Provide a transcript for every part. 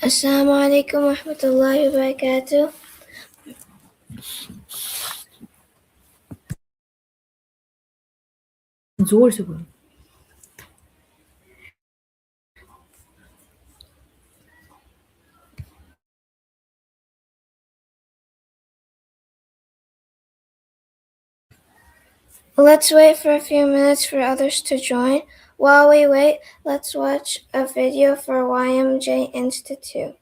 Assalamu alaikum wa rahmatullahi wa barakatuh. जोर से बोलो. Let's wait for a few minutes for others to join. While we wait, let's watch a video for YMJ Institute.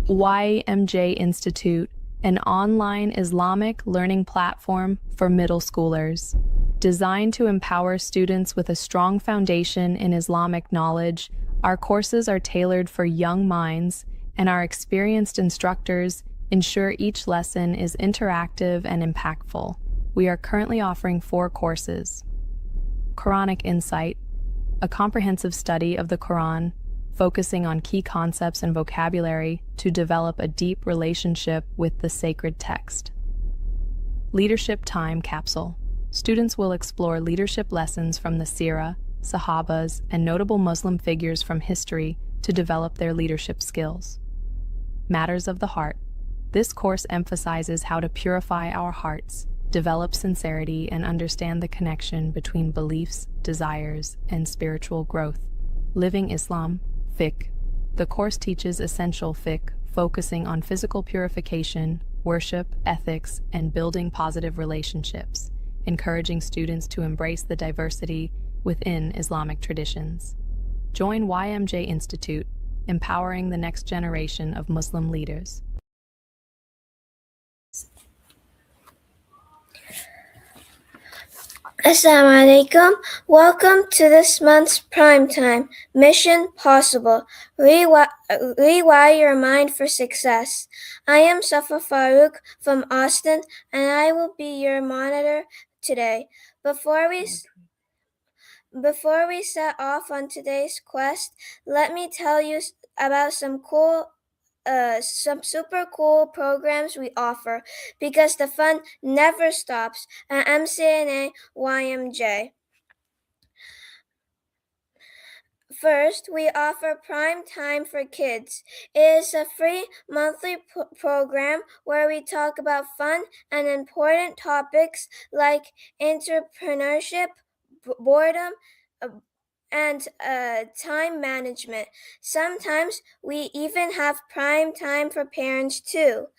YMJ Institute, an online Islamic learning platform for middle schoolers. Designed to empower students with a strong foundation in Islamic knowledge, our courses are tailored for young minds, and our experienced instructors ensure each lesson is interactive and impactful. We are currently offering 4 courses. Quranic Insight, a comprehensive study of the Quran, focusing on key concepts and vocabulary to develop a deep relationship with the sacred text. Leadership Time Capsule. Students will explore leadership lessons from the Sirah, Sahabas, and notable Muslim figures from history to develop their leadership skills. Matters of the Heart. This course emphasizes how to purify our hearts, develop sincerity, and understand the connection between beliefs, desires, and spiritual growth. Living Islam, Fiqh. The course teaches essential fiqh, focusing on physical purification, worship, ethics, and building positive relationships, encouraging students to embrace the diversity within Islamic traditions. Join YMJ Institute, empowering the next generation of Muslim leaders. Assalamu alaikum. Welcome to this month's Primetime Mission Possible. Rewire your mind for success. I am Safa Farouk from Austin, and I will be your monitor today. Before we set off on today's quest, let me tell you about some super cool programs we offer, because the fun never stops at MCNA-YMj. First, we offer Prime Time for Kids. It is a free monthly program where we talk about fun and important topics like entrepreneurship, boredom, and time management. Sometimes we even have prime time for parents too.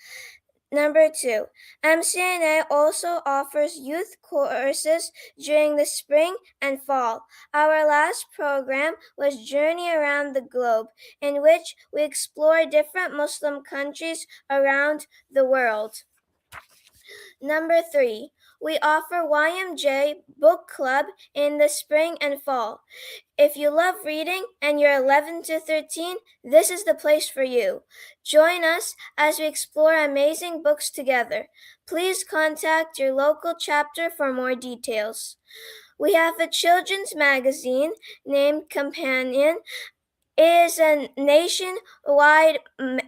Number 2, MCNA also offers youth courses during the spring and fall. Our last program was Journey Around the Globe, in which we explore different Muslim countries around the world. Number 3, we offer YMJ Book Club in the spring and fall. If you love reading and you're 11 to 13, this is the place for you. Join us as we explore amazing books together. Please contact your local chapter for more details. We have a children's magazine named Companion. It is a nationwide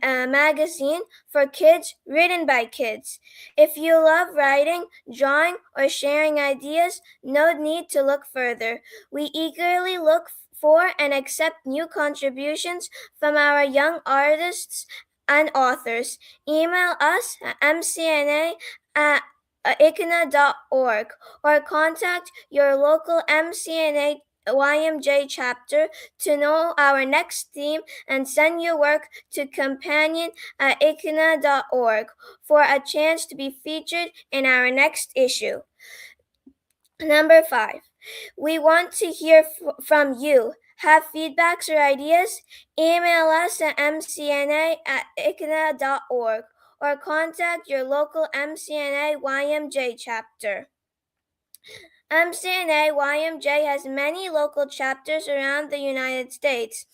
magazine for kids, written by kids. If you love writing, drawing, or sharing ideas, no need to look further. We eagerly look for and accept new contributions from our young artists and authors. Email us at mcna@icna.org or contact your local MCNA-YMJ chapter to know our next theme and send your work to companion@icna.org for a chance to be featured in our next issue. Number 5, we want to hear from you. Have feedbacks or ideas? Email us at mcna@icna.org or contact your local MCNA-YMJ chapter. MCNA-YMJ has many local chapters around the United States.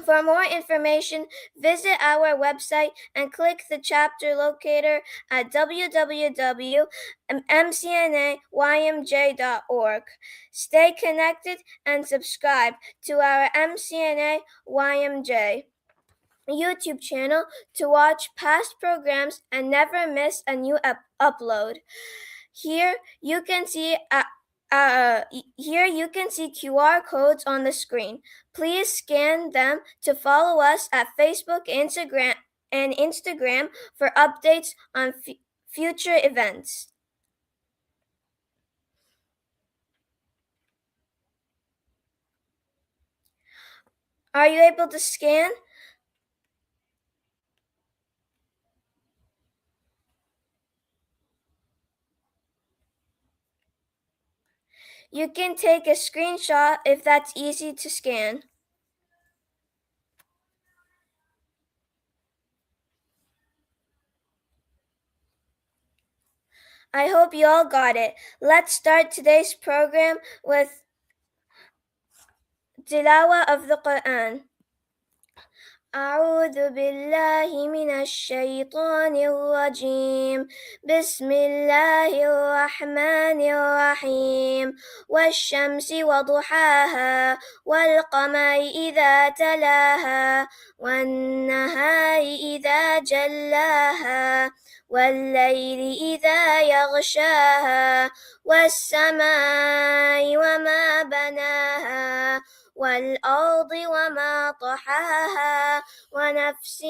For more information, visit our website and click the chapter locator at www.mcna-ymj.org. Stay connected and subscribe to our MCNA-YMJ YouTube channel to watch past programs and never miss a new upload. Here you can see Here you can see QR codes on the screen. Please scan them to follow us at Facebook, Instagram for updates on future events. Are you able to scan? You can take a screenshot if that's easy to scan. I hope you all got it. Let's start today's program with Tilawa of the Quran. أعوذ بالله من الشيطان الرجيم بسم الله الرحمن الرحيم والشمس وضحاها والقمر إذا تلاها والنهار إذا جلاها والليل إذا يغشاها والسماء وما بناها والأرض وما طحاها ونفس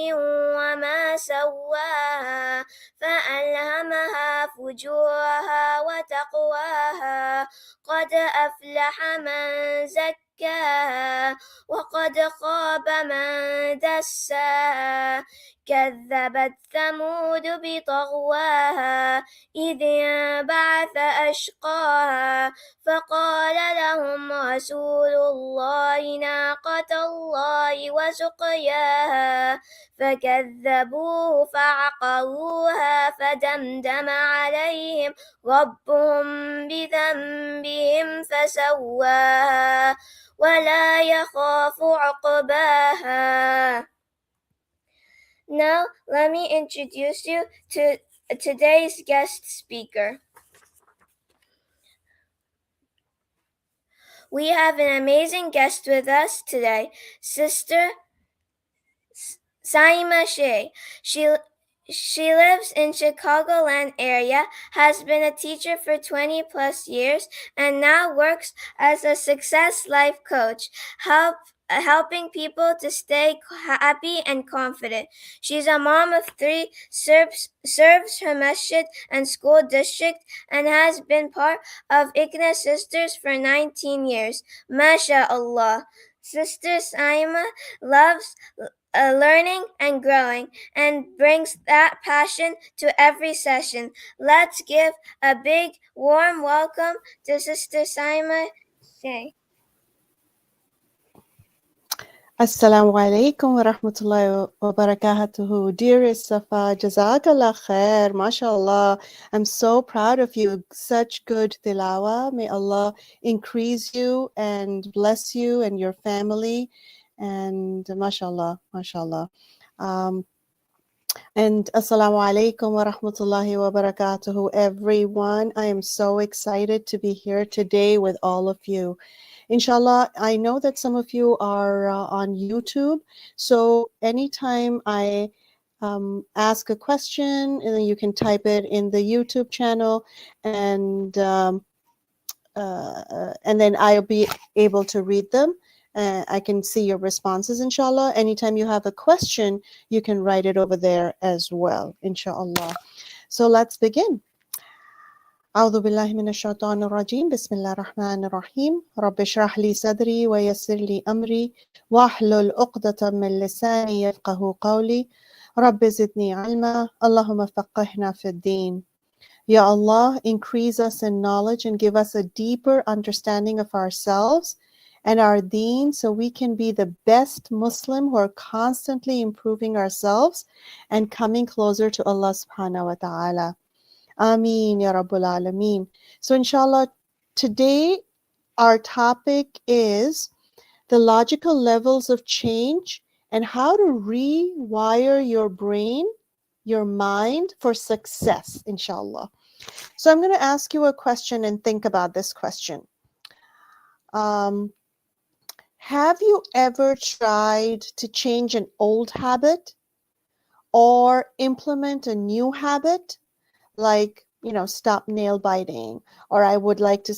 وما سواها فألهمها فجورها وتقواها قد أفلح من زكاها وقد خاب من دساها كذبت ثمود بطغواها إذ انبعث أشقاها فقال لهم رسول الله ناقة الله وسقياها فكذبوه فعقروها فدمدم عليهم ربهم بذنبهم فسواها ولا يخاف عقباها. Now, let me introduce you to today's guest speaker. We have an amazing guest with us today, Sister Saima Shah. She lives in Chicagoland area, has been a teacher for 20 plus years, and now works as a success life coach, helping people to stay happy and confident. She's a mom of 3, serves her masjid and school district, and has been part of ICNA Sisters for 19 years. MashaAllah. Sister Saima loves learning and growing, and brings that passion to every session. Let's give a big, warm welcome to Sister Saima Shah. Assalamu alaikum wa rahmatullahi wa barakatuhu. Dearest Safa, Jazakallah khair, mashallah. I'm so proud of you. Such good tilawa. May Allah increase you and bless you and your family. And mashallah, mashallah. And assalamu alaikum wa rahmatullahi wa barakatuhu, everyone. I am so excited to be here today with all of you. Inshallah, I know that some of you are on YouTube, so anytime I ask a question, and then you can type it in the YouTube channel, and then I'll be able to read them. I can see your responses, inshallah. Anytime you have a question, you can write it over there as well, inshallah. So let's begin. أعوذ بالله من الشيطان الرجيم بسم الله الرحمن الرحيم رب اشرح لي صدري ويسر لي أمري واحلل عقدة من لساني يفقه قولي رب زدني علما اللهم فقهنا في الدين. Ya Allah, increase us in knowledge and give us a deeper understanding of ourselves and our deen, so we can be the best Muslim who are constantly improving ourselves and coming closer to Allah subhanahu wa ta'ala. Ameen ya Rabbul Alameen. So inshallah, today our topic is the logical levels of change and how to rewire your brain, your mind for success, inshallah. So I'm going to ask you a question and think about this question. Have you ever tried to change an old habit or implement a new habit? Like, stop nail biting, or I would like to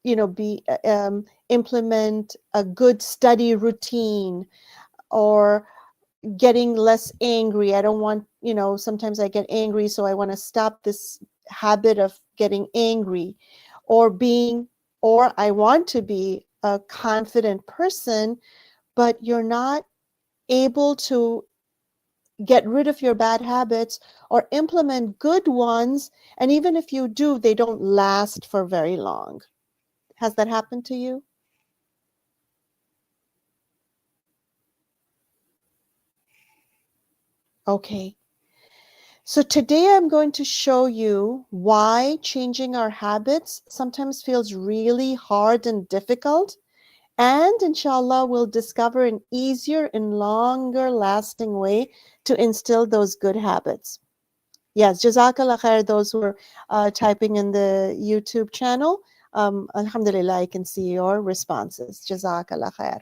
implement a good study routine, or getting less angry. I don't want, sometimes I get angry, so I want to stop this habit of getting angry, or I want to be a confident person, but you're not able to get rid of your bad habits or implement good ones. And even if you do, they don't last for very long. Has that happened to you? Okay. So today I'm going to show you why changing our habits sometimes feels really hard and difficult. And inshallah, we'll discover an easier and longer lasting way to instill those good habits. Yes, Jazakallah khair, those who are typing in the YouTube channel. Alhamdulillah, I can see your responses. Jazakallah khair.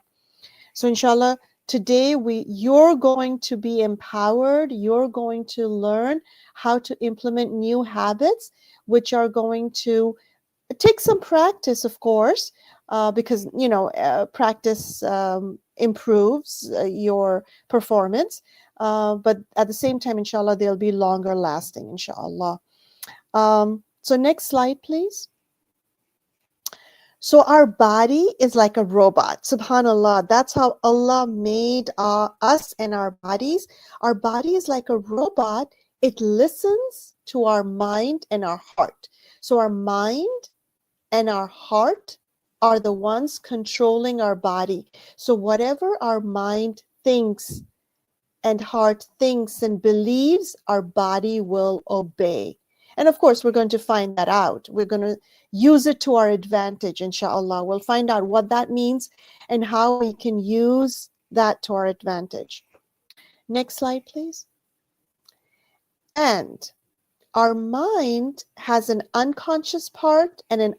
So inshallah, today you're going to be empowered. You're going to learn how to implement new habits, which are going to take some practice, of course, because practice improves your performance. But at the same time, inshallah, they'll be longer lasting, inshallah. So next slide, please. So our body is like a robot. Subhanallah. That's how Allah made us and our bodies. Our body is like a robot. It listens to our mind and our heart. So our mind and our heart are the ones controlling our body. So whatever our mind thinks and heart thinks and believes, our body will obey. And of course, we're going to find that out. We're going to use it to our advantage, inshallah. We'll find out what that means and how we can use that to our advantage. Next slide, please. And our mind has an unconscious part and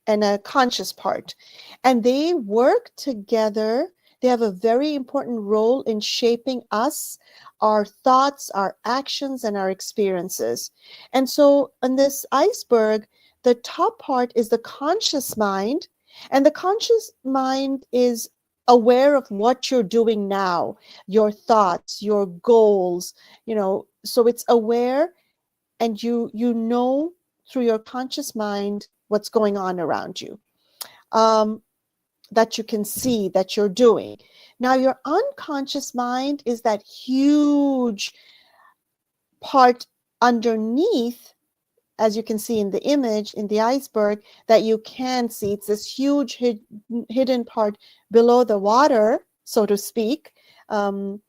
a conscious part, and they work together. They have a very important role in shaping us, our thoughts, our actions, and our experiences. And so on this iceberg, the top part is the conscious mind, and the conscious mind is aware of what you're doing now, your thoughts, your goals, so it's aware, and you know through your conscious mind what's going on around you, that you can see that you're doing. Now, your unconscious mind is that huge part underneath, as you can see in the image, in the iceberg, that you can see. It's this huge hidden part below the water, so to speak. And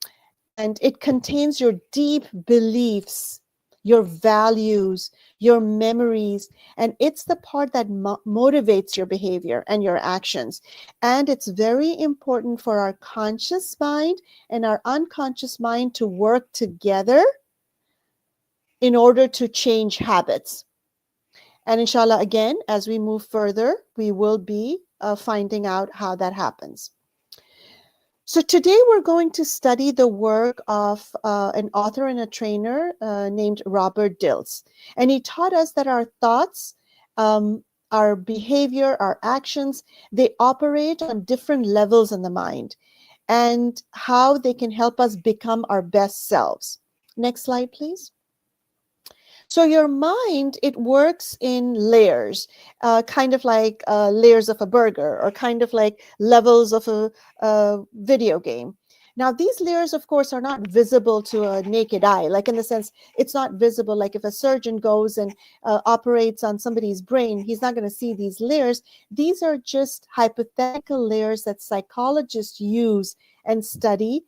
it contains your deep beliefs, your values, your memories, and it's the part that motivates your behavior and your actions. And it's very important for our conscious mind and our unconscious mind to work together in order to change habits. And inshallah, again, as we move further, we will be finding out how that happens. So today we're going to study the work of an author and a trainer named Robert Dilts. And he taught us that our thoughts, our behavior, our actions, they operate on different levels in the mind, and how they can help us become our best selves. Next slide, please. So your mind, it works in layers, kind of like layers of a burger, or kind of like levels of a video game. Now, these layers, of course, are not visible to a naked eye, like in the sense, it's not visible. Like if a surgeon goes and operates on somebody's brain, he's not going to see these layers. These are just hypothetical layers that psychologists use and study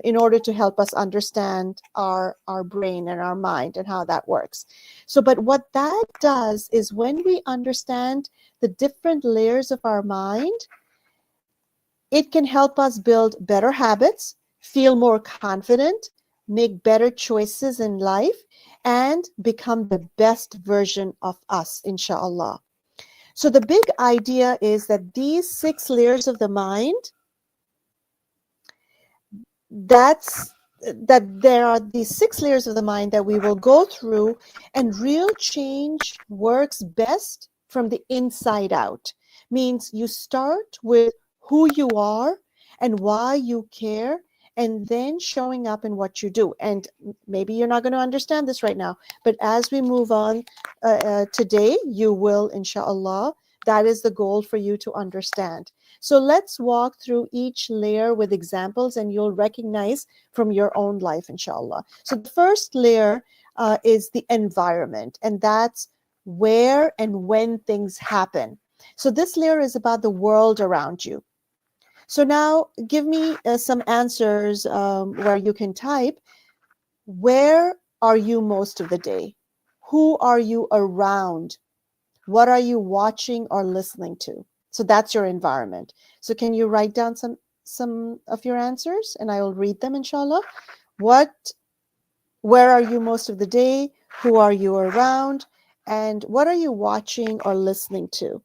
in order to help us understand our brain and our mind and how that works. So, but what that does is, when we understand the different layers of our mind, it can help us build better habits, feel more confident, make better choices in life, and become the best version of us, inshallah. So the big idea is that these 6 layers of the mind, that there are these 6 layers of the mind that we will go through, and real change works best from the inside out. Means you start with who you are and why you care, and then showing up in what you do. And maybe you're not going to understand this right now, but as we move on today, you will, inshallah. That is the goal for you to understand. So let's walk through each layer with examples, and you'll recognize from your own life, inshallah. So the first layer is the environment, and that's where and when things happen. So this layer is about the world around you. So now give me some answers where you can type. Where are you most of the day? Who are you around? What are you watching or listening to? So that's your environment. So can you write down some of your answers, and I will read them, inshallah. Where are you most of the day? Who are you around? And what are you watching or listening to?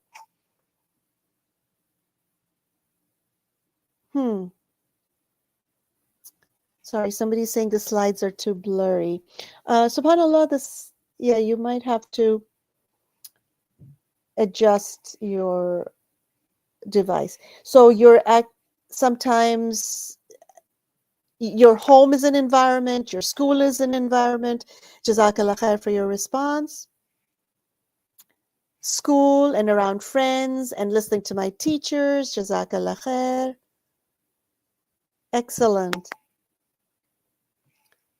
Sorry, somebody's saying the slides are too blurry. SubhanAllah, yeah, you might have to adjust your device. So sometimes your home is an environment, your school is an environment. Jazakallah khair for your response. School and around friends and listening to my teachers. Jazakallah khair. Excellent.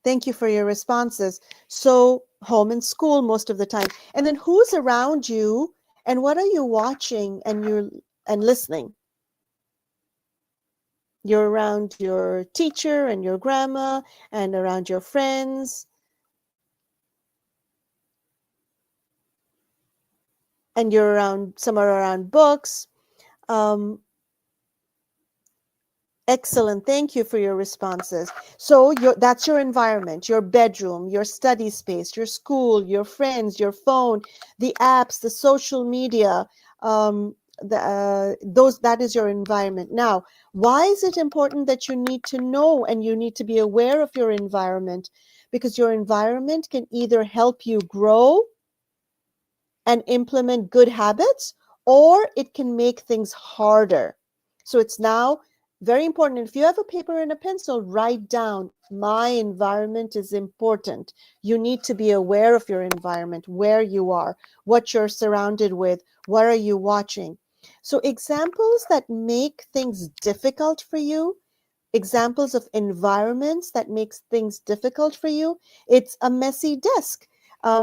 Thank you for your responses. So home and school most of the time. And then who's around you and what are you watching and listening? You're around your teacher and your grandma and around your friends. And you're around, some are around books. Excellent. Thank you for your responses. So that's your environment, your bedroom, your study space, your school, your friends, your phone, the apps, the social media, that is your environment. Now, why is it important that you need to know and you need to be aware of your environment? Because your environment can either help you grow and implement good habits, or it can make things harder. So it's now very important. If you have a paper and a pencil, write down, my environment is important. You need to be aware of your environment, where you are, what you're surrounded with, what are you watching. So examples that make things difficult for you, examples of environments that makes things difficult for you, it's a messy desk,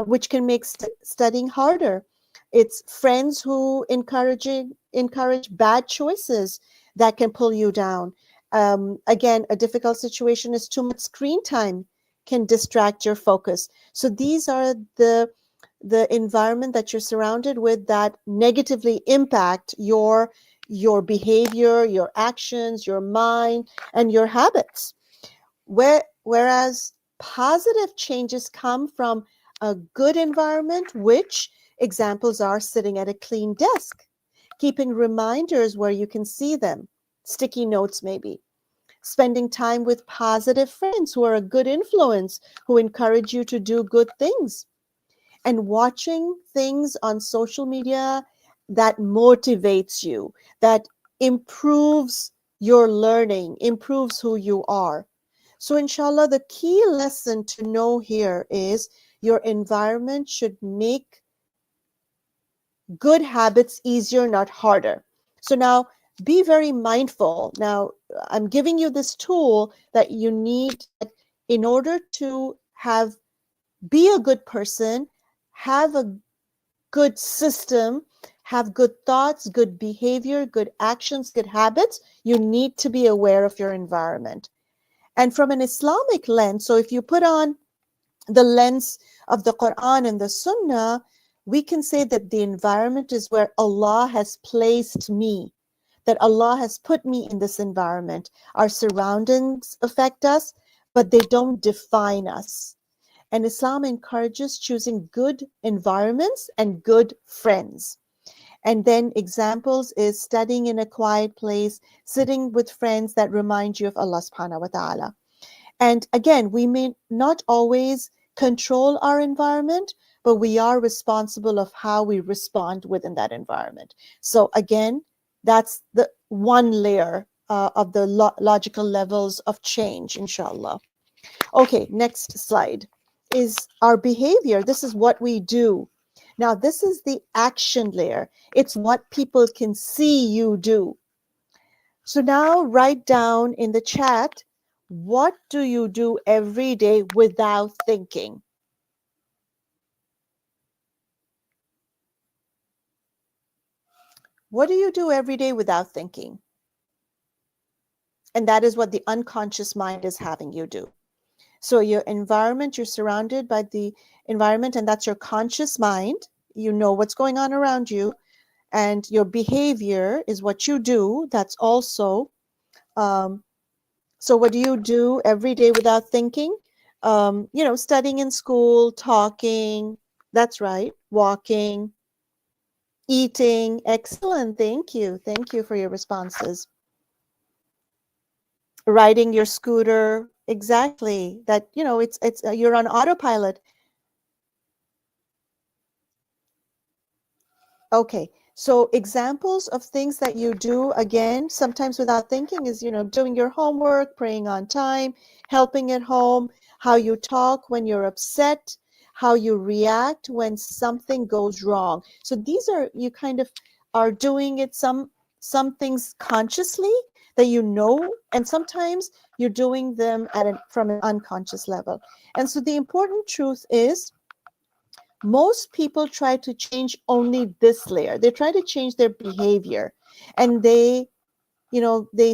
which can make studying harder. It's friends who encourage bad choices that can pull you down. Again, a difficult situation is too much screen time can distract your focus. So these are the environment that you're surrounded with that negatively impact your behavior, your actions, your mind, and your habits. Whereas positive changes come from a good environment, which examples are sitting at a clean desk, keeping reminders where you can see them, sticky notes maybe, spending time with positive friends who are a good influence, who encourage you to do good things, and watching things on social media that motivates you, that improves your learning, improves who you are. So inshallah, the key lesson to know here is your environment should make good habits easier, not harder. So now be very mindful. Now I'm giving you this tool that you need in order to be a good person, have a good system, have good thoughts, good behavior, good actions, good habits. You need to be aware of your environment. And from an Islamic lens, so if you put on the lens of the Quran and the Sunnah, we can say that the environment is where Allah has placed me, that Allah has put me in this environment. Our surroundings affect us, but they don't define us. And Islam encourages choosing good environments and good friends. And then examples is studying in a quiet place, sitting with friends that remind you of Allah subhanahu wa ta'ala. And again, we may not always control our environment, but we are responsible of how we respond within that environment. So again, that's the one layer of the logical levels of change, inshallah. Okay, next slide is our behavior. This is what we do. Now, this is the action layer. It's what people can see you do. So now write down in the chat, what do you do every day without thinking? What do you do every day without thinking? And that is what the unconscious mind is having you do. So your environment, you're surrounded by the environment, and that's your conscious mind. You know what's going on around you, and your behavior is what you do. That's also, so what do you do every day without thinking? Studying in school, talking, that's right, walking, eating. Excellent. Thank you. Thank you for your responses. Riding your scooter. Exactly. That, it's you're on autopilot. Okay. So examples of things that you do, again, sometimes without thinking, is, doing your homework, praying on time, helping at home, how you talk when you're upset, how you react when something goes wrong. So these are, you kind of are doing it, some things consciously that you know, and sometimes you're doing them from an unconscious level. And so the important truth is, most people try to change only this layer. They try to change their behavior, and they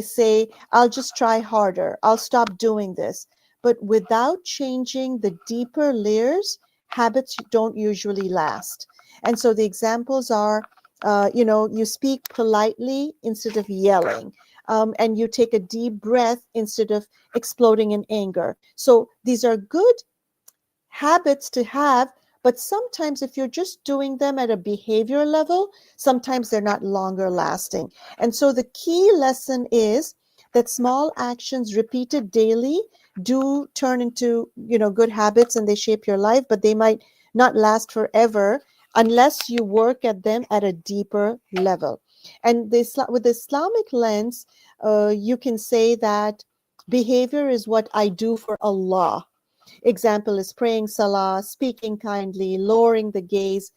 say, I'll just try harder, I'll stop doing this. But without changing the deeper layers, habits don't usually last. And so the examples are, you speak politely instead of yelling, and you take a deep breath instead of exploding in anger. So these are good habits to have, but sometimes if you're just doing them at a behavior level, sometimes they're not longer lasting. And so the key lesson is that small actions repeated daily do turn into, good habits, and they shape your life, but they might not last forever unless you work at them at a deeper level. And with the Islamic lens, you can say that behavior is what I do for Allah. Example is praying salah, speaking kindly, lowering the gaze.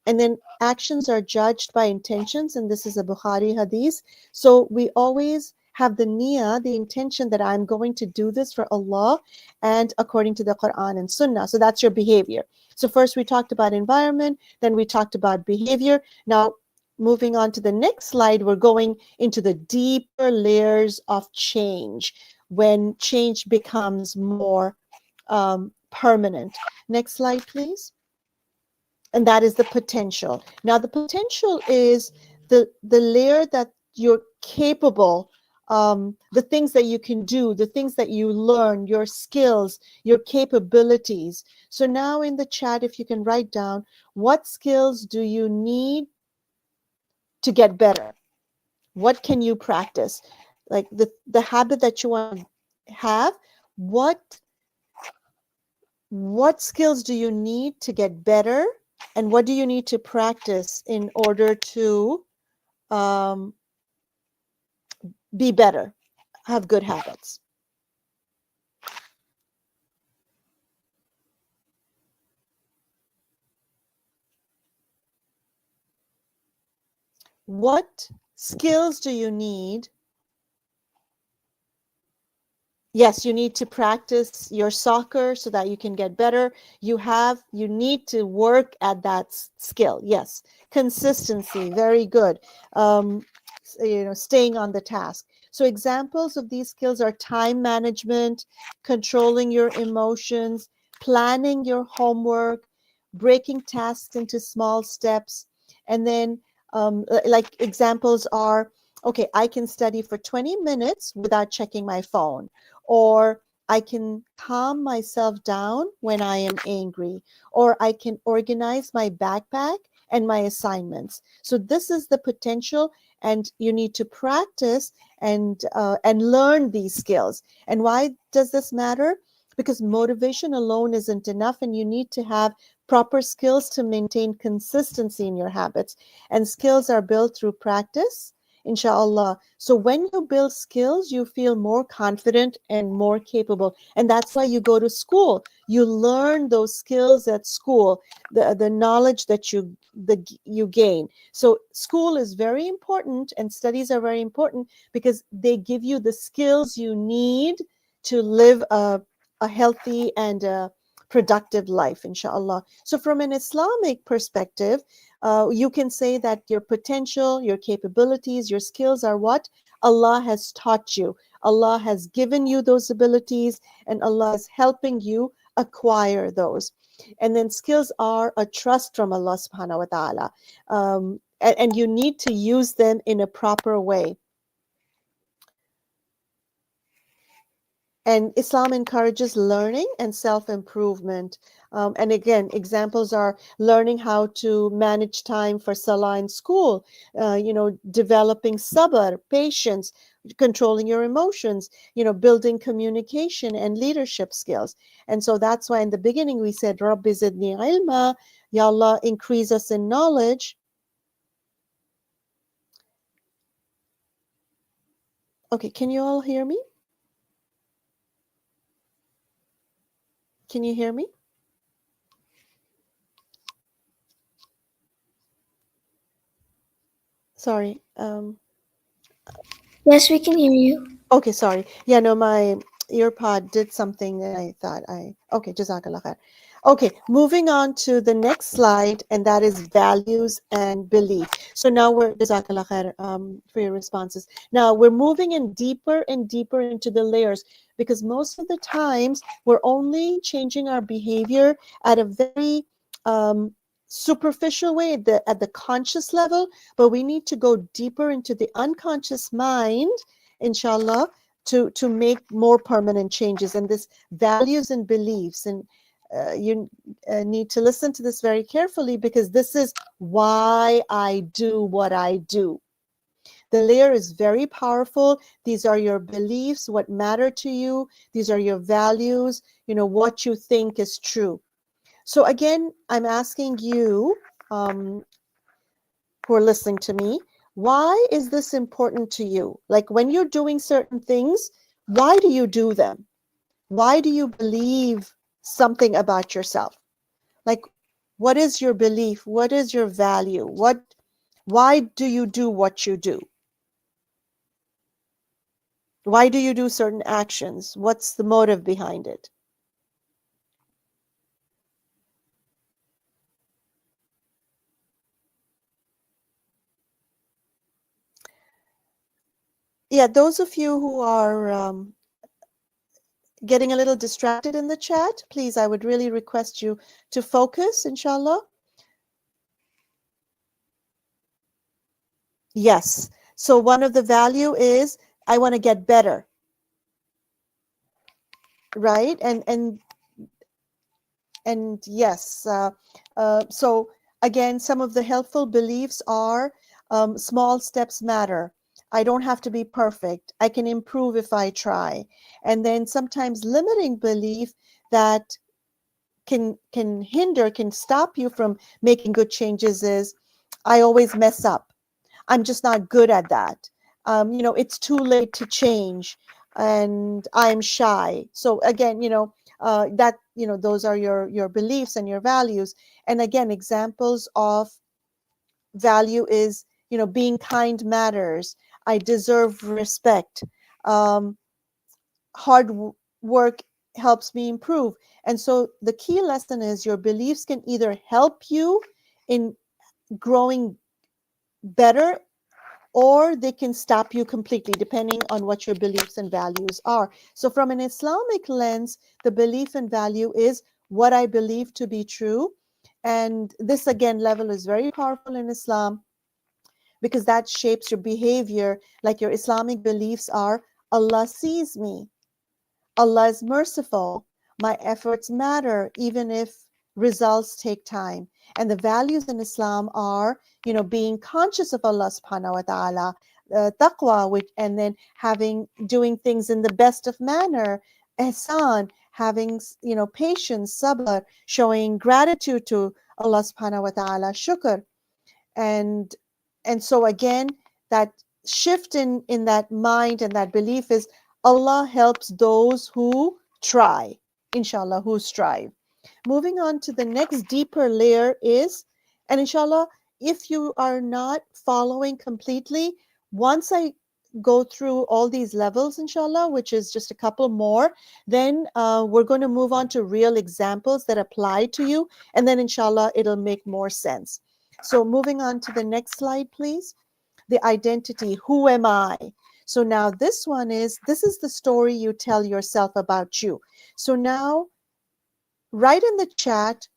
And then actions are judged by intentions, and this is a Bukhari hadith. So we always have the niyyah, the intention that I'm going to do this for Allah and according to the Quran and Sunnah. So that's your behavior. So first we talked about environment, then we talked about behavior. Now, moving on to the next slide, we're going into the deeper layers of change, when change becomes more permanent. Next slide, please. And that is the potential. Now, the potential is the layer that you're capable, the things that you can do, the things that you learn, your skills, your capabilities. So now in the chat, if you can write down, what skills do you need to get better? What can you practice? Like the habit that you want to have, what skills do you need to get better, and what do you need to practice in order to be better, have good habits? What skills do you need? Yes, you need to practice your soccer so that you can get better. You need to work at that skill. Yes, consistency, very good. Staying on the task. So examples of these skills are time management, controlling your emotions, planning your homework, breaking tasks into small steps. And then like examples are, okay, I can study for 20 minutes without checking my phone, or I can calm myself down when I am angry, or I can organize my backpack and my assignments. So this is the potential, and you need to practice and learn these skills. And why does this matter? Because motivation alone isn't enough, and you need to have proper skills to maintain consistency in your habits. And skills are built through practice, inshallah. So when you build skills, you feel more confident and more capable. And that's why you go to school. You learn those skills at school, the knowledge that you gain. So school is very important and studies are very important because they give you the skills you need to live a healthy and productive life, inshallah. So from an Islamic perspective, you can say that your potential, your capabilities, your skills are what Allah has taught you. Allah has given you those abilities and Allah is helping you acquire those. And then skills are a trust from Allah subhanahu wa ta'ala. And you need to use them in a proper way. And Islam encourages learning and self-improvement. And again, examples are learning how to manage time for salah in school, developing sabr, patience, controlling your emotions, building communication and leadership skills. And so that's why in the beginning we said, Rabbi zidni ilma, Ya Allah, increase us in knowledge. Okay, can you all hear me? Can you hear me? Sorry. Yes, we can hear you. Okay, sorry. Yeah, no, my earpod did something and I thought okay, Jazakallah khair. Okay, moving on to the next slide, and that is values and belief. So now we're, Jazakallah khair, for your responses. Now we're moving in deeper and deeper into the layers because most of the times we're only changing our behavior at a very superficial way at the conscious level, but we need to go deeper into the unconscious mind, inshallah, to make more permanent changes. And this values and beliefs, and you need to listen to this very carefully because this is why I do what I do. The layer is very powerful. These are your beliefs, what matter to you. These are your values, what you think is true. So again, I'm asking you who are listening to me, why is this important to you? Like when you're doing certain things, why do you do them? Why do you believe something about yourself? Like, what is your belief? What is your value? Why do you do what you do? Why do you do certain actions? What's the motive behind it? Yeah, those of you who are getting a little distracted in the chat, please, I would really request you to focus, inshallah. Yes. So one of the value is I want to get better, right? And yes. So again, some of the helpful beliefs are small steps matter. I don't have to be perfect. I can improve if I try. And then sometimes limiting belief that can hinder, can stop you from making good changes is I always mess up. I'm just not good at that. It's too late to change and I'm shy. So again, those are your beliefs and your values. And again, examples of value is, being kind matters. I deserve respect. Hard work helps me improve. And so the key lesson is your beliefs can either help you in growing better or they can stop you completely depending on what your beliefs and values are. So from an Islamic lens, the belief and value is what I believe to be true. And this again level is very powerful in Islam because that shapes your behavior. Like your Islamic beliefs are Allah sees me, Allah is merciful, my efforts matter even if results take time. And the values in Islam are, being conscious of Allah subhanahu wa ta'ala, taqwa, and then doing things in the best of manner, ihsan, having, patience, sabr, showing gratitude to Allah subhanahu wa ta'ala, shukr. And so again, that shift in that mind and that belief is Allah helps those who try, inshallah, who strive. Moving on to the next deeper layer is, and inshallah, if you are not following completely, once I go through all these levels, inshallah, which is just a couple more, then we're going to move on to real examples that apply to you. And then inshallah, it'll make more sense. So moving on to the next slide, please. The identity, who am I? So now this is the story you tell yourself about you. So now write in the chat,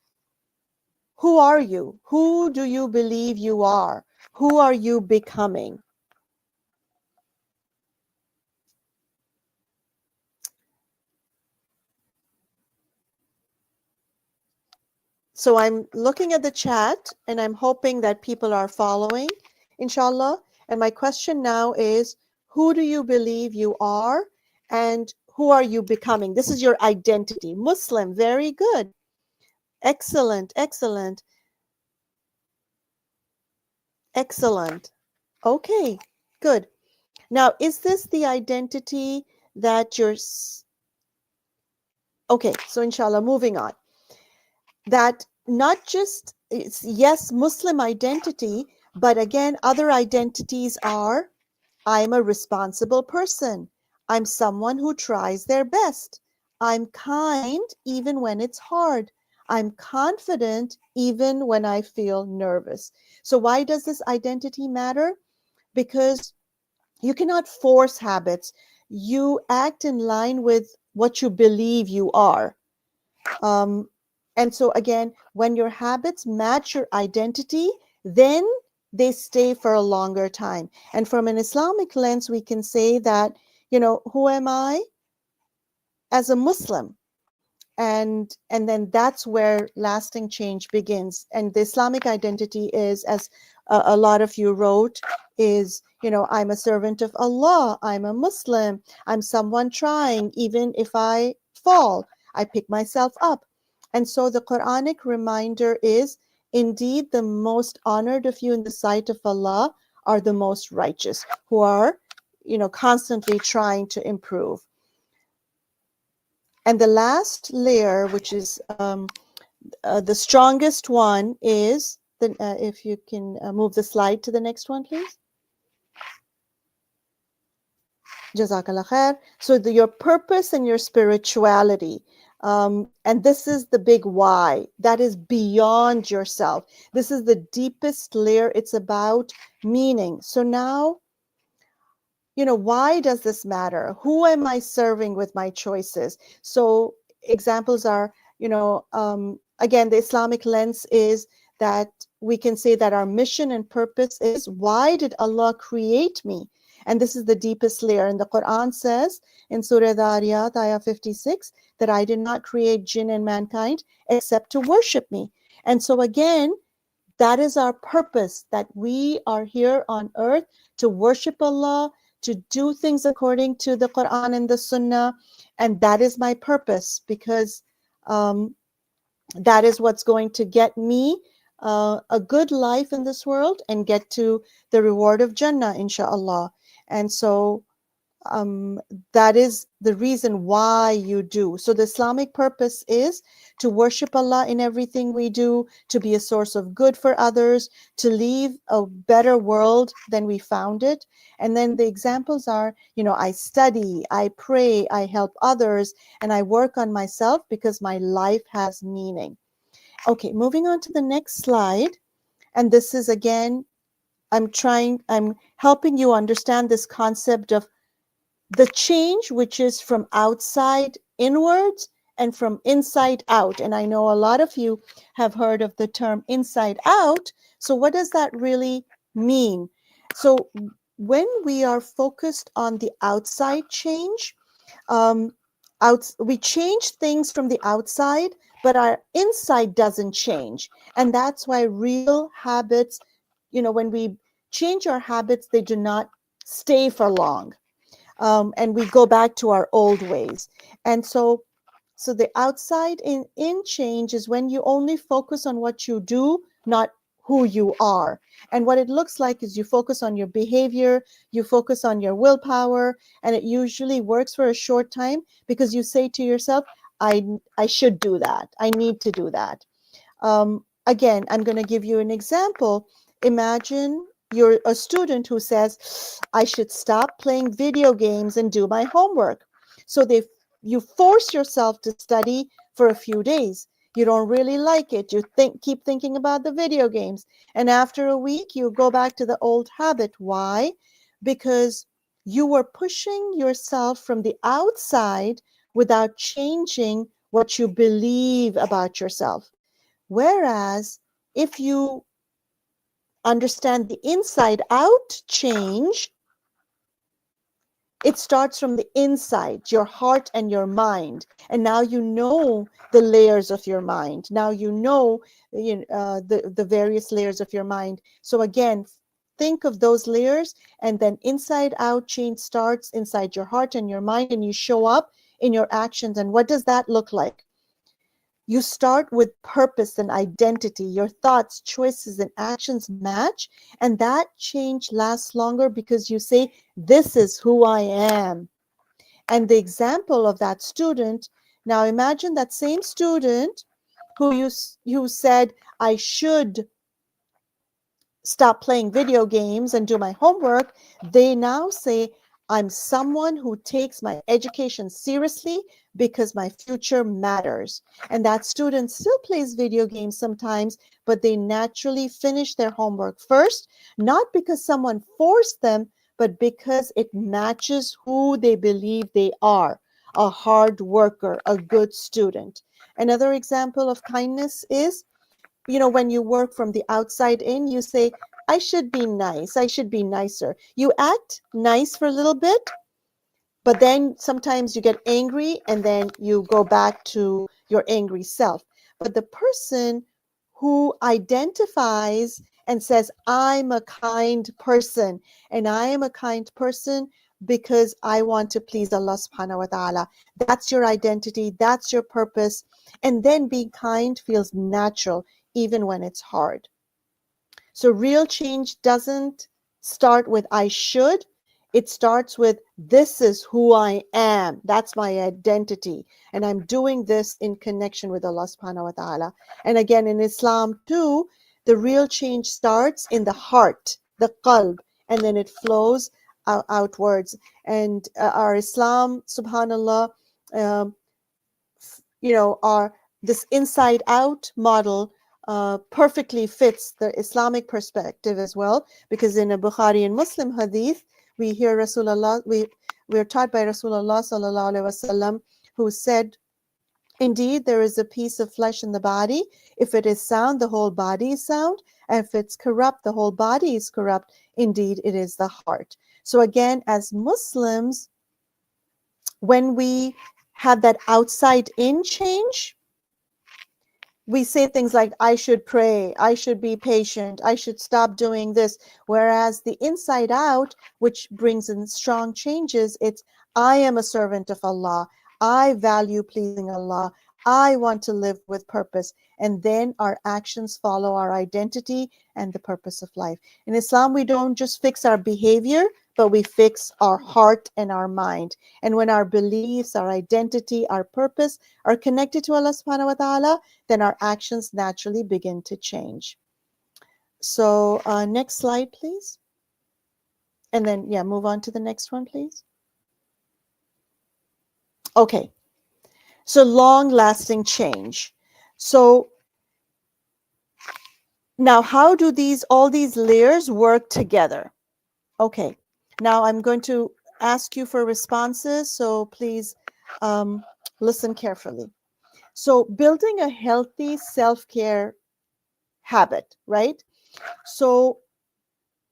who are you? Who do you believe you are? Who are you becoming? So I'm looking at the chat and I'm hoping that people are following, inshallah. And my question now is, who do you believe you are and who are you becoming? This is your identity. Muslim, very good. Excellent, excellent, excellent. Okay, good. Now, is this the identity that you're... Okay, so inshallah, moving on. That not just, it's, yes, Muslim identity, but again, other identities are, I'm a responsible person. I'm someone who tries their best. I'm kind even when it's hard. I'm confident even when I feel nervous. So why does this identity matter? Because you cannot force habits. You act in line with what you believe you are. And so again, when your habits match your identity, then they stay for a longer time. And from an Islamic lens, we can say that, who am I as a Muslim? And then that's where lasting change begins. And the Islamic identity is, as a lot of you wrote, is, I'm a servant of Allah, I'm a Muslim, I'm someone trying, even if I fall, I pick myself up. And so the Quranic reminder is, indeed, the most honored of you in the sight of Allah are the most righteous, who are, constantly trying to improve. And the last layer, which is the strongest one, is, if you can move the slide to the next one, please. Jazakallah khair. So your purpose and your spirituality. And this is the big why. That is beyond yourself. This is the deepest layer. It's about meaning. So now, why does this matter? Who am I serving with my choices? So examples are, again, the Islamic lens is that we can say that our mission and purpose is, why did Allah create me? And this is the deepest layer. And the Quran says in Surah Dhariyat, ayah 56, that I did not create jinn and mankind except to worship me. And so again, that is our purpose, that we are here on earth to worship Allah, to do things according to the Quran and the Sunnah. And that is my purpose, because that is what's going to get me a good life in this world and get to the reward of Jannah, inshallah. And so that is the reason why you do. So the Islamic purpose is to worship Allah in everything we do, to be a source of good for others, to leave a better world than we found it. And then the examples are, I study, I pray, I help others, and I work on myself because my life has meaning. Okay, moving on to the next slide. And this is, again, I'm helping you understand this concept of the change, which is from outside inwards and from inside out. And I know a lot of you have heard of the term inside out. So what does that really mean? So when we are focused on the outside change, we change things from the outside, but our inside doesn't change. And that's why real habits, when we change our habits, they do not stay for long. And we go back to our old ways. And so So the outside in change is when you only focus on what you do, not who you are. And what it looks like is you focus on your behavior, you focus on your willpower, and it usually works for a short time because you say to yourself, I should do that. I need to do that. Again, I'm going to give you an example. Imagine you're a student who says, I should stop playing video games and do my homework. So you force yourself to study for a few days. You don't really like it. You keep thinking about the video games. And after a week, you go back to the old habit. Why? Because you were pushing yourself from the outside without changing what you believe about yourself. Whereas if you understand the inside out change, it starts from the inside, your heart and your mind. And now you know the layers of your mind. Now you know the various layers of your mind. So again, think of those layers, and then inside out change starts inside your heart and your mind, and you show up in your actions. And what does that look like? You start with purpose and identity. Your thoughts, choices, and actions match, and that change lasts longer because you say, this is who I am. And the example of that student, now imagine that same student who you said, I should stop playing video games and do my homework. They now say, I'm someone who takes my education seriously because my future matters. And that student still plays video games sometimes, but they naturally finish their homework first, not because someone forced them, but because it matches who they believe they are, a hard worker, a good student. Another example of kindness is, when you work from the outside in, you say, I should be nice. I should be nicer. You act nice for a little bit, but then sometimes you get angry and then you go back to your angry self. But the person who identifies and says, I'm a kind person, and I am a kind person because I want to please Allah subhanahu wa ta'ala. That's your identity. That's your purpose. And then being kind feels natural, even when it's hard. So real change doesn't start with I should. It starts with this is who I am. That's my identity. And I'm doing this in connection with Allah subhanahu wa ta'ala. And again, in Islam too, the real change starts in the heart, the qalb, and then it flows outwards. And our Islam, subhanallah, um, our this inside out model perfectly fits the Islamic perspective as well, because in a Bukhari and Muslim hadith, we hear Rasulullah, we're taught by Rasulullah sallallahu alaihi wasallam, who said, indeed, there is a piece of flesh in the body. If it is sound, the whole body is sound. And if it's corrupt, the whole body is corrupt. Indeed, it is the heart. So again, as Muslims, when we have that outside in change, we say things like, I should pray, I should be patient, I should stop doing this. Whereas the inside out, which brings in strong changes, it's, I am a servant of Allah. I value pleasing Allah. I want to live with purpose. And then our actions follow our identity and the purpose of life. In Islam, we don't just fix our behavior, but we fix our heart and our mind. And when our beliefs, our identity, our purpose are connected to Allah subhanahu wa ta'ala, then our actions naturally begin to change. So next slide, please. And then, move on to the next one, please. Okay. So long-lasting change. So now how do all these layers work together? Okay. Now I'm going to ask you for responses, so please listen carefully. So building a healthy self-care habit, right? So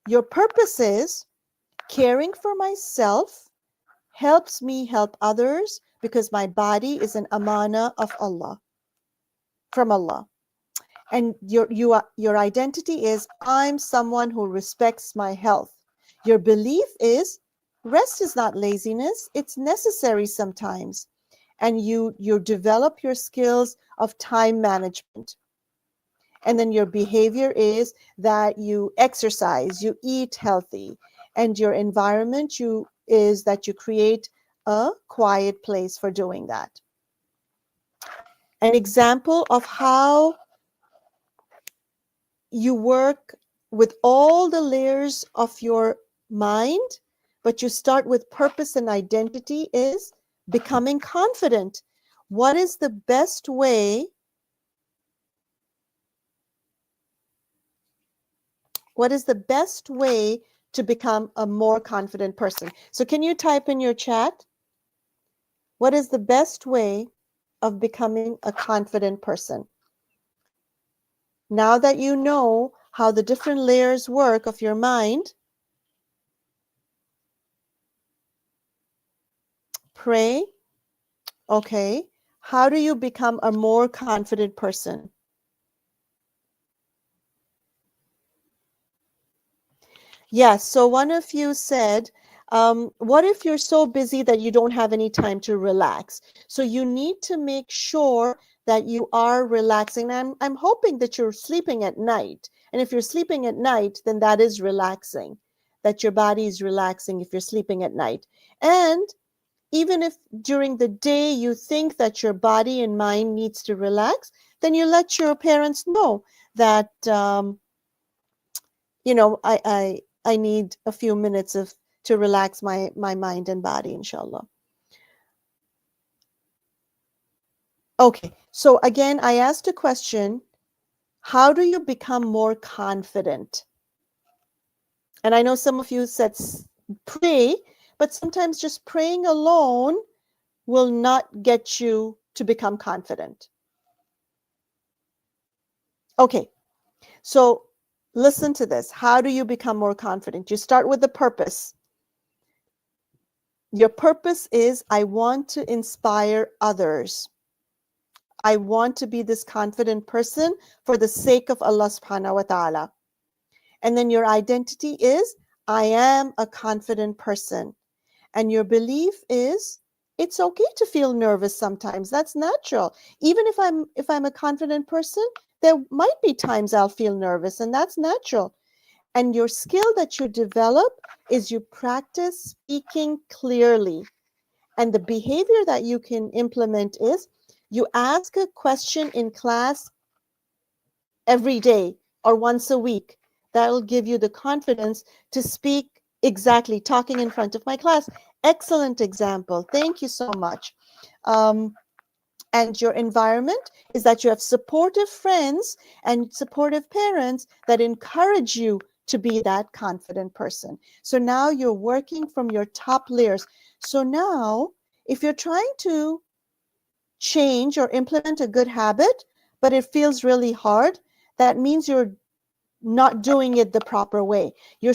your purpose is caring for myself helps me help others because my body is an amana of Allah, from Allah. And your identity is, I'm someone who respects my health. Your belief is, rest is not laziness, it's necessary sometimes. and you develop your skills of time management. And then your behavior is that you exercise, you eat healthy, and your environment is that you create a quiet place for doing that. An example of how you work with all the layers of your mind, but you start with purpose and identity, is becoming confident. What is the best way? What is the best way to become a more confident person? So can you type in your chat? What is the best way of becoming a confident person? Now that you know how the different layers work of your mind, pray. Okay. How do you become a more confident person? Yes. So one of you said, what if you're so busy that you don't have any time to relax? So you need to make sure that you are relaxing. I'm hoping that you're sleeping at night. And if you're sleeping at night, then that is relaxing, that your body is relaxing if you're sleeping at night. And even if during the day you think that your body and mind needs to relax, then you let your parents know that, I need a few minutes to relax my mind and body, inshallah. Okay, so again, I asked a question, how do you become more confident? And I know some of you said pray, but sometimes just praying alone will not get you to become confident. Okay, so listen to this. How do you become more confident? You start with the purpose. Your purpose is, I want to inspire others. I want to be this confident person for the sake of Allah subhanahu wa ta'ala. And then your identity is, I am a confident person. And your belief is, it's okay to feel nervous sometimes. That's natural. Even if I'm a confident person, there might be times I'll feel nervous, and that's natural. And your skill that you develop is you practice speaking clearly. And the behavior that you can implement is you ask a question in class every day or once a week. That'll give you the confidence to speak exactly, talking in front of my class. Excellent example. Thank you so much. And your environment is that you have supportive friends and supportive parents that encourage you to be that confident person. So now you're working from your top layers. So now, if you're trying to change or implement a good habit, but it feels really hard, that means you're not doing it the proper way. You're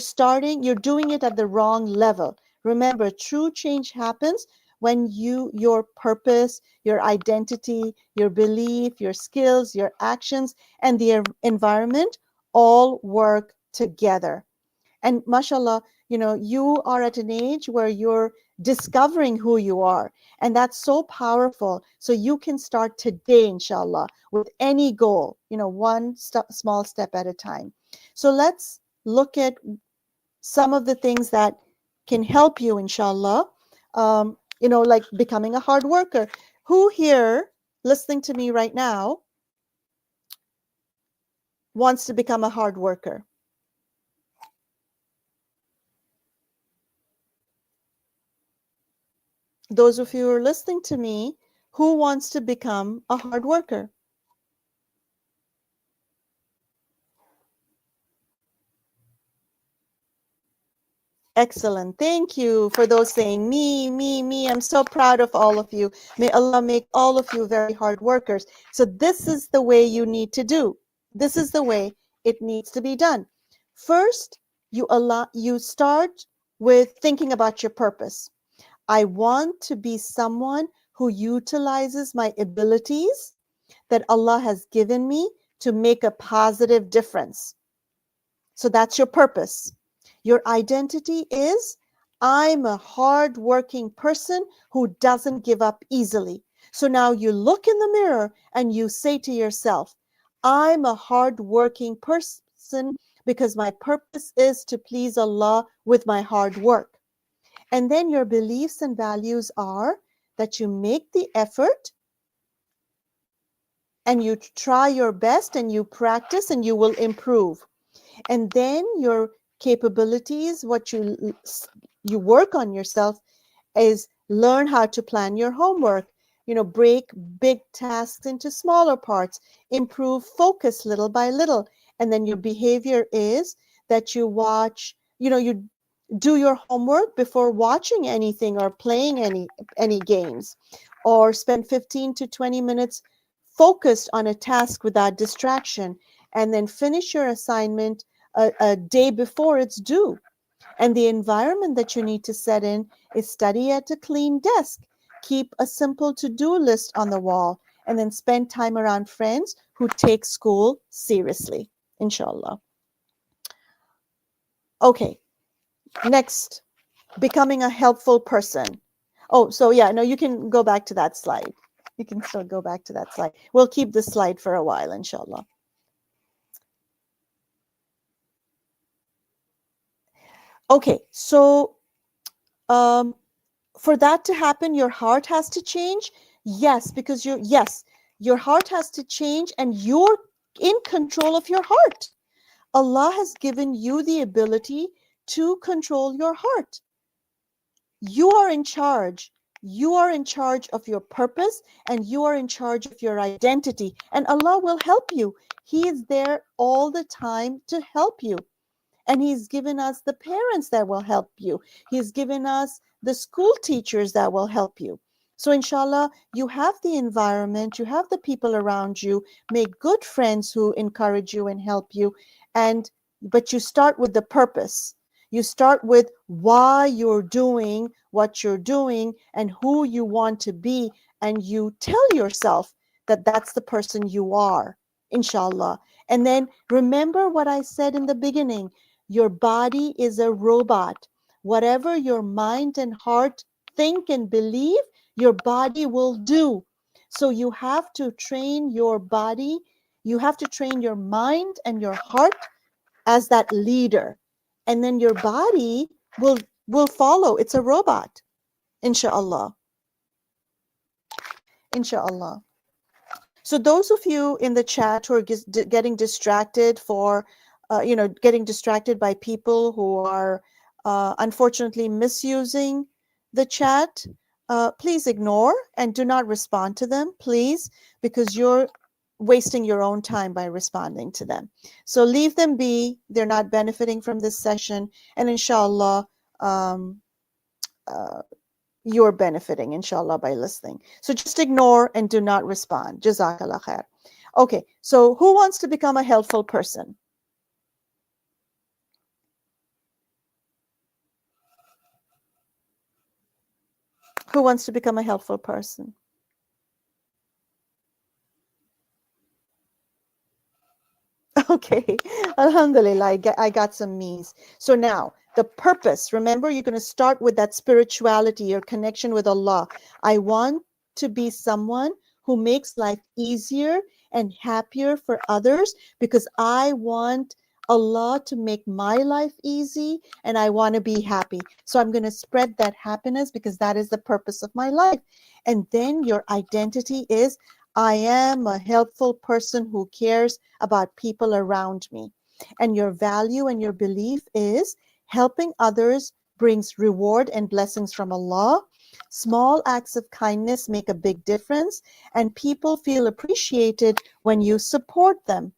doing it at the wrong level. Remember, true change happens when your purpose, your identity, your belief, your skills, your actions, and the environment all work together. And mashallah, you are at an age where you're discovering who you are. And that's so powerful. So you can start today, inshallah, with any goal, one small step at a time. So let's look at some of the things that can help you, inshallah, like becoming a hard worker. Who here listening to me right now wants to become a hard worker? Those of you who are listening to me, who wants to become a hard worker? Excellent. Thank you for those saying me, me, me. I'm so proud of all of you. May Allah make all of you very hard workers. So this is the way you need to do. This is the way it needs to be done. First, you start with thinking about your purpose. I want to be someone who utilizes my abilities that Allah has given me to make a positive difference. So that's your purpose. Your identity is, I'm a hardworking person who doesn't give up easily. So now you look in the mirror and you say to yourself, I'm a hard-working person because my purpose is to please Allah with my hard work. And then your beliefs and values are that you make the effort and you try your best and you practice and you will improve. And then your capabilities, what you work on yourself is learn how to plan your homework, break big tasks into smaller parts, improve focus little by little. And then your behavior is that you watch, you do your homework before watching anything or playing any games, or spend 15 to 20 minutes focused on a task without distraction, and then finish your assignment a day before it's due. And the environment that you need to set in is study at a clean desk, keep a simple to-do list on the wall, and then spend time around friends who take school seriously, inshallah. Okay, next, becoming a helpful person. Oh, so yeah, no, you can go back to that slide. You can still go back to that slide. We'll keep this slide for a while, inshallah. Okay, so for that to happen, your heart has to change. Yes, because your heart has to change and you're in control of your heart. Allah has given you the ability to control your heart. You are in charge. You are in charge of your purpose and you are in charge of your identity. And Allah will help you. He is there all the time to help you. And He's given us the parents that will help you. He's given us the school teachers that will help you. So inshallah, you have the environment, you have the people around you, make good friends who encourage you and help you. But you start with the purpose. You start with why you're doing what you're doing and who you want to be. And you tell yourself that that's the person you are, inshallah. And then remember what I said in the beginning. Your body is a robot. Whatever your mind and heart think and believe, your body will do. So you have to train your body, you have to train your mind and your heart as that leader. And then your body will follow. It's a robot. Inshallah. Inshallah. So those of you in the chat who are getting distracted getting distracted by people who are unfortunately misusing the chat, please ignore and do not respond to them, please, because you're wasting your own time by responding to them. So leave them be. They're not benefiting from this session. And inshallah, you're benefiting, inshallah, by listening. So just ignore and do not respond. Jazakallah khair. Okay, so who wants to become a helpful person? Who wants to become a helpful person? Okay, alhamdulillah, I got some means. So now, the purpose, remember, you're going to start with that spirituality, your connection with Allah. I want to be someone who makes life easier and happier for others because I want Allah to make my life easy and I want to be happy. So I'm going to spread that happiness because that is the purpose of my life. And then your identity is, I am a helpful person who cares about people around me. And your value and your belief is helping others brings reward and blessings from Allah. Small acts of kindness make a big difference, and people feel appreciated when you support them.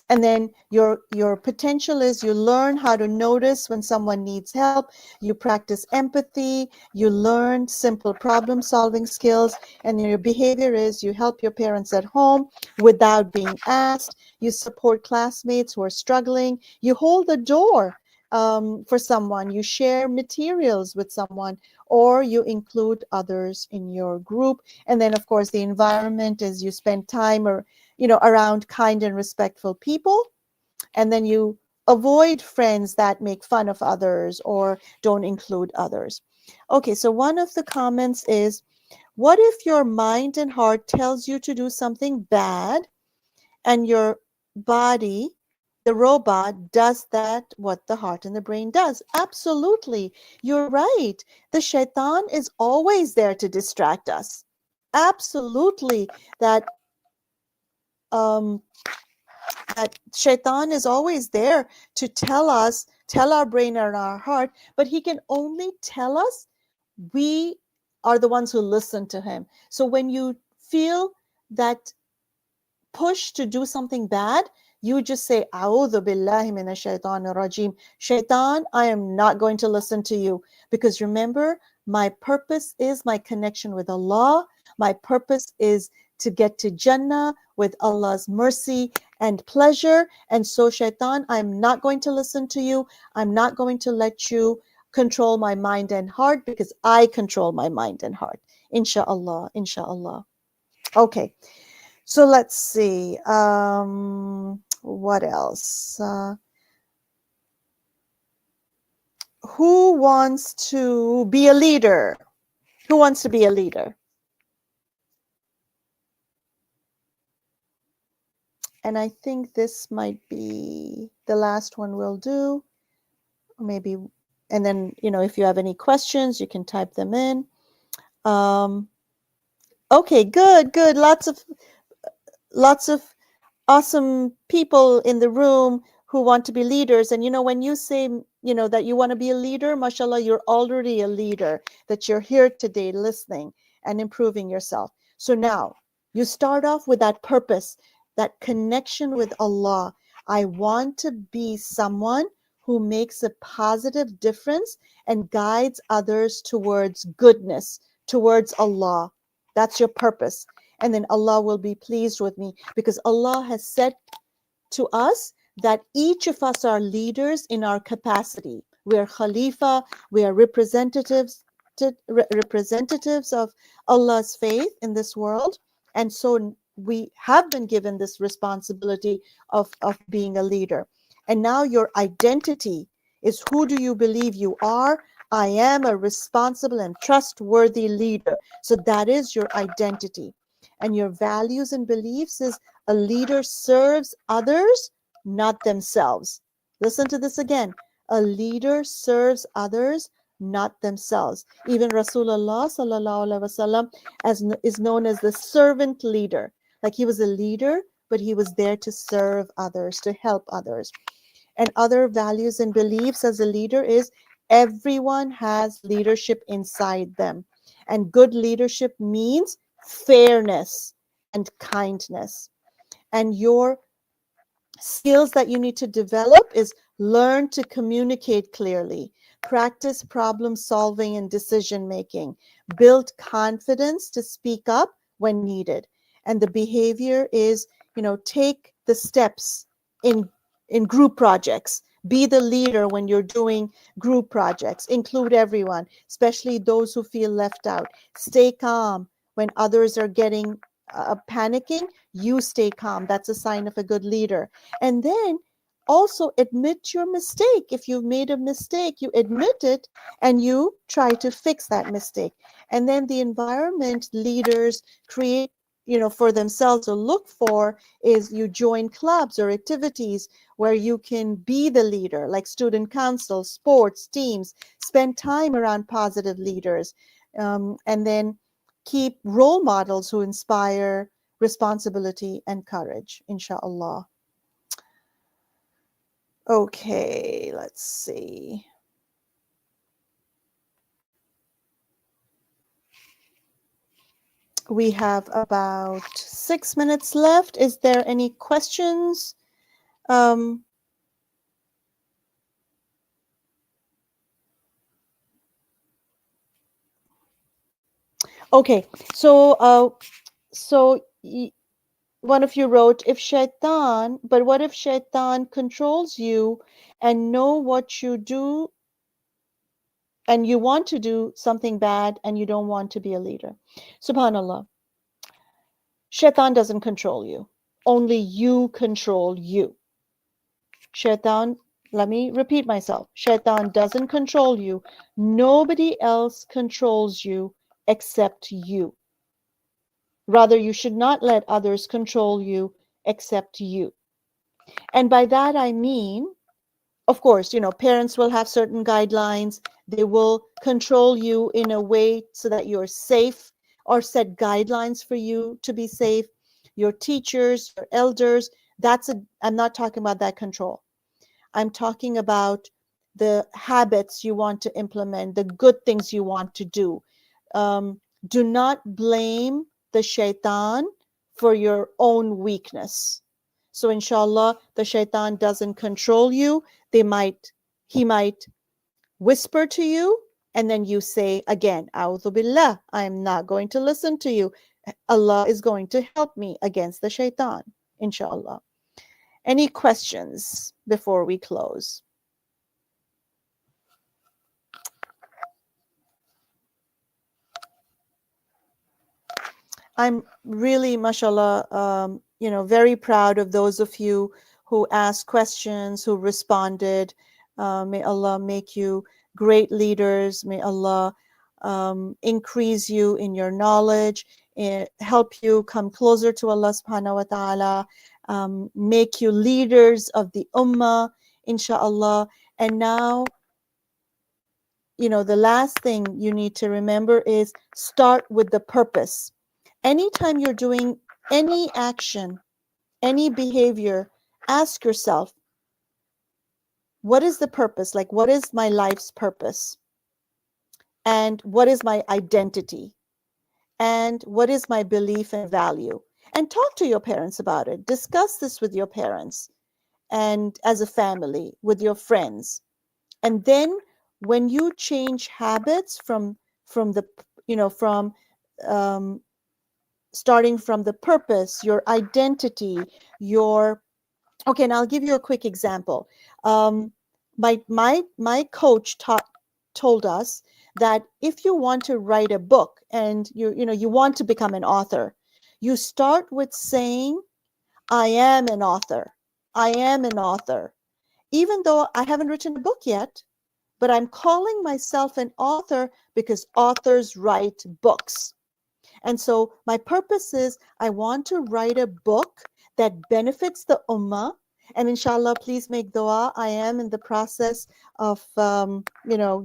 And then your potential is you learn how to notice when someone needs help, you practice empathy, you learn simple problem solving skills, and your behavior is you help your parents at home without being asked, you support classmates who are struggling, you hold the door for someone, you share materials with someone, or you include others in your group. And then of course the environment is you spend time around kind and respectful people, and then you avoid friends that make fun of others or don't include others. Okay, so one of the comments is, What if your mind and heart tells you to do something bad and your body, the robot, does that what the heart and the brain does? Absolutely. You're right. The shaitan is always there to distract us. Absolutely. Um, that shaitan is always there to tell us, tell our brain and our heart, but he can only tell us we are the ones who listen to him. So when you feel that push to do something bad, you just say, A'udhu billahi minash shaitanir rajim. Shaitan, I am not going to listen to you. Because remember, my purpose is my connection with Allah. My purpose is to get to Jannah with Allah's mercy and pleasure. And so, shaitan, I'm not going to listen to you. I'm not going to let you control my mind and heart because I control my mind and heart. Insha'Allah, insha'Allah. Okay. So let's see. What else? Who wants to be a leader? Who wants to be a leader? And I think this might be the last one we'll do. Maybe, and then, if you have any questions, you can type them in. Okay, good, good. Lots of awesome people in the room who want to be leaders. And when you say that you want to be a leader, mashallah, you're already a leader, that you're here today listening and improving yourself. So now you start off with that purpose, that connection with Allah. I want to be someone who makes a positive difference and guides others towards goodness, towards Allah. That's your purpose. And then Allah will be pleased with me, because Allah has said to us that each of us are leaders in our capacity. We are Khalifa, we are representatives of Allah's faith in this world. And so we have been given this responsibility of being a leader. And now your identity is, who do you believe you are? I am a responsible and trustworthy leader. So that is your identity. And your values and beliefs is, a leader serves others, not themselves. Listen to this again. A leader serves others, not themselves. Even Rasulullah sallallahu alaihi wasallam is known as the servant leader. Like, he was a leader, but he was there to serve others, to help others. And other values and beliefs as a leader is, everyone has leadership inside them. And good leadership means fairness and kindness. And your skills that you need to develop is, learn to communicate clearly, practice problem solving and decision making, build confidence to speak up when needed. And the behavior is, take the steps in group projects. Be the leader when you're doing group projects. Include everyone, especially those who feel left out. Stay calm when others are getting panicking. You stay calm. That's a sign of a good leader. And then also admit your mistake. If you've made a mistake, you admit it and you try to fix that mistake. And then the environment leaders create, for themselves or look for, is you join clubs or activities where you can be the leader, like student council, sports, teams. Spend time around positive leaders. And then keep role models who inspire responsibility and courage, inshallah. Okay, let's see. We have about 6 minutes left. Is there any questions? Okay, so one of you wrote, what if shaitan controls you and know what you do, and you want to do something bad and you don't want to be a leader? Subhanallah. Shaitan doesn't control you. Only you control you. Shaitan, let me repeat myself. Shaitan doesn't control you. Nobody else controls you except you. Rather, you should not let others control you except you. And by that I mean, of course, parents will have certain guidelines. They will control you in a way so that you're safe, or set guidelines for you to be safe. Your teachers, your elders, I'm not talking about that control. I'm talking about the habits you want to implement, the good things you want to do. Do not blame the shaitan for your own weakness. So inshallah, the shaitan doesn't control you. He might whisper to you, and then you say again, A'udhu Billah, I'm not going to listen to you. Allah is going to help me against the shaitan, inshallah. Any questions before we close? I'm really, mashallah, very proud of those of you who asked questions, who responded. May Allah make you great leaders. May Allah increase you in your knowledge, help you come closer to Allah subhanahu wa ta'ala, make you leaders of the ummah, inshallah. And now, the last thing you need to remember is start with the purpose. Anytime you're doing any action, any behavior, ask yourself, what is the purpose? Like, what is my life's purpose? And what is my identity? And what is my belief and value? And talk to your parents about it. Discuss this with your parents and as a family, with your friends. And then when you change habits from the, starting from the purpose, your identity, okay, and I'll give you a quick example. My coach told us that if you want to write a book and you want to become an author, you start with saying, I am an author. I am an author. Even though I haven't written a book yet, but I'm calling myself an author because authors write books. And so my purpose is I want to write a book that benefits the ummah. And inshallah, please make dua. I am in the process of,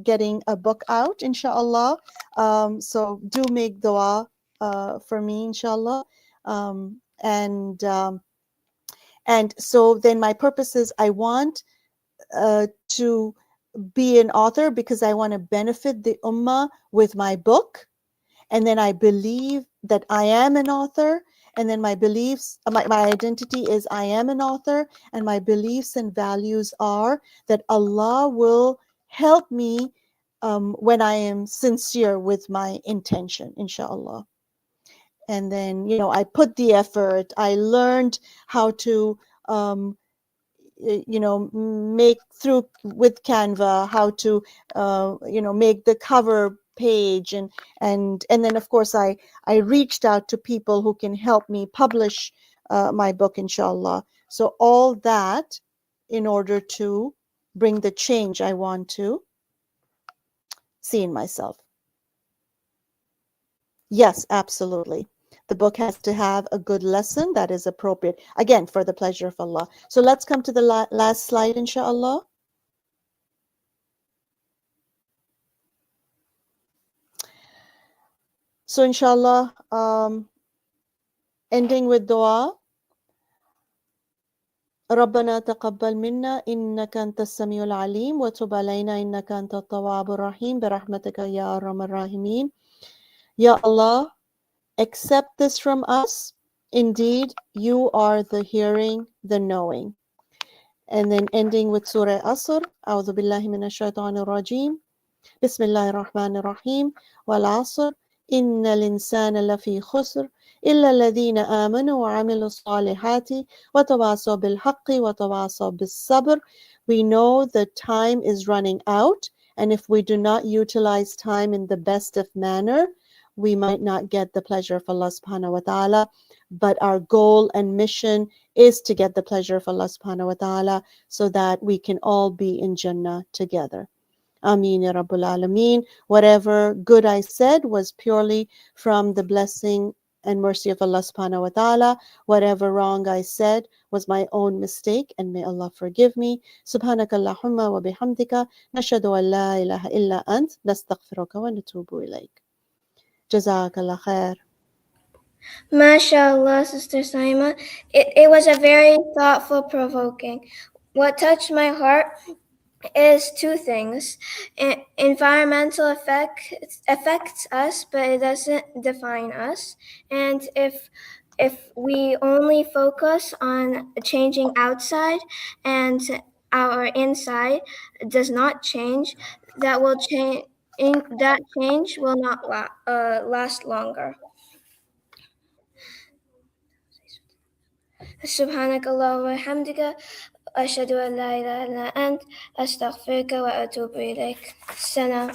getting a book out, inshallah. So do make dua for me, inshallah. And so then my purpose is I want to be an author because I want to benefit the ummah with my book. And then I believe that I am an author. And then my beliefs, my identity is I am an author. And my beliefs and values are that Allah will help me when I am sincere with my intention, inshallah. And then, I put the effort. I learned how to make through with Canva, how to make the cover page, and then of course I reached out to people who can help me publish my book, inshallah. So all that in order to bring the change I want to see in myself. Yes, absolutely. The book has to have a good lesson that is appropriate, again, for the pleasure of Allah. So let's come to the last slide, inshallah. So inshallah, ending with dua. ربنا تقبل منا إنك أنت السميع العليم وتب علينا إنك أنت التواب الرحيم برحمتك يا أرحم الراحمين. Ya Allah, accept this from us. Indeed, you are the hearing, the knowing. And then ending with Surah Asr. أعوذ بالله من الشيطان الرجيم. بسم الله الرحمن الرحيم. والعصر إن الإنسان لفي خسر إلا الذين آمنوا وعملوا الصالحات وتواصوا بالحق وتواصوا بالصبر. We know the time is running out, and if we do not utilize time in the best of manner, we might not get the pleasure of Allah subhanahu wa ta'ala. But our goal and mission is to get the pleasure of Allah subhanahu wa ta'ala so that we can all be in Jannah together. Ameen ya Rabbul Alameen. Whatever good I said was purely from the blessing and mercy of Allah subhanahu wa ta'ala. Whatever wrong I said was my own mistake, and may Allah forgive me. Subhanakallahumma wa bihamdika nashhadu an la ilaha illa ant nastaghfiruka wa natubu ilayk. Jazakallah khair. MashaAllah, Sister Saima. It was a very thoughtful, provoking. What touched my heart is two things. Environmental affects us, but it doesn't define us. And if we only focus on changing outside and our inside does not change, that will change. That change will not last longer. سبحانك اللهم وبحمدك أشهد أن لا إله إلا أنت أستغفرك وأتوب إليك. Sana.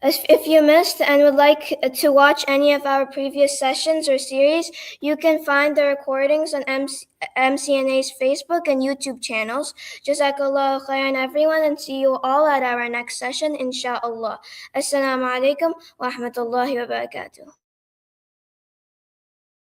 If you missed and would like to watch any of our previous sessions or series, you can find the recordings on MCNA's Facebook and YouTube channels. Jazakallah khairan everyone, and see you all at our next session, inshallah. Assalamu alaikum wa rahmatullahi wa barakatuh.